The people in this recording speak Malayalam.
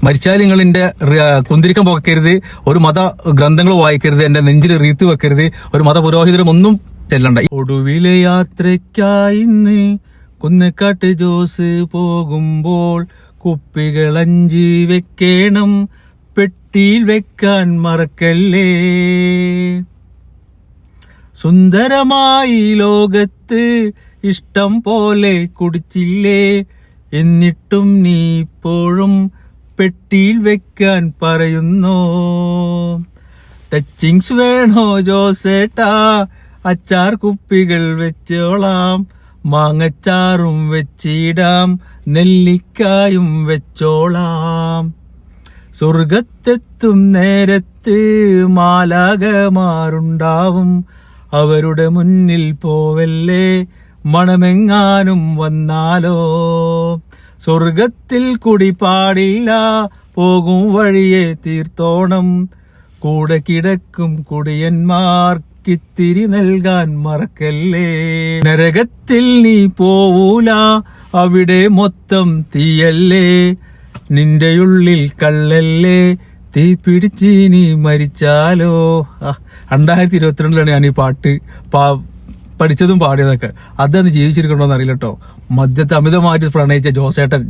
മരിച്ചാൽ നിങ്ങൾ എന്റെ കുന്തിരിക്കം പോക്കരുത്, ഒരു മത ഗ്രന്ഥങ്ങൾ വായിക്കരുത്, എന്റെ നെഞ്ചിൽ റീത്ത് വെക്കരുത്, ഒരു മത പുരോഹിതരും ഒന്നും ചെല്ലണ്ട. ഒടുവിലെ യാത്രയ്ക്കായിന്ന് കുന്നക്കാട്ട് ജോസ് പോകുമ്പോൾ കുപ്പികൾ 5 വെക്കണം, പെട്ടിയിൽ വെക്കാൻ മറക്കല്ലേ. സുന്ദരമായി ലോകത്ത് ഇഷ്ടം പോലെ കുടിച്ചില്ലേ, എന്നിട്ടും നീ ഇപ്പോഴും പെട്ടിയിൽ വെക്കാൻ പറയുന്നോ. ടച്ചിങ്സ് വേണോ ജോസേട്ടാ, അച്ചാർ കുപ്പികൾ വെച്ചോളാം, മാങ്ങച്ചാറും വെച്ചിടാം, നെല്ലിക്കായും വെച്ചോളാം. സ്വർഗത്തെത്തും നേരത്ത് മാലാകമാരുണ്ടാവും, അവരുടെ മുന്നിൽ പോവല്ലേ, മണമെങ്ങാനും വന്നാലോ. സ്വർഗത്തിൽ കുടി പാടില്ല, പോകും വഴിയെ തീർത്തോണം, കൂടെ കിടക്കും കുടിയന്മാർക്കിത്തിരി നൽകാൻ മറക്കല്ലേ. നരകത്തിൽ നീ പോവൂല, അവിടെ മൊത്തം തീയല്ലേ, നിന്റെ ഉള്ളിൽ കള്ളല്ലേ, തീ പിടിച്ച് നീ മരിച്ചാലോ. 2022 ഞാൻ ഈ പാട്ട് പഠിച്ചതും പാടിയതൊക്കെ. അതന്ന് ജീവിച്ചിരിക്കണോന്ന് അറിയില്ല കേട്ടോ. മദ്യത്തെ അമിതമായിട്ട് പ്രണയിച്ച ജോസേട്ടൻ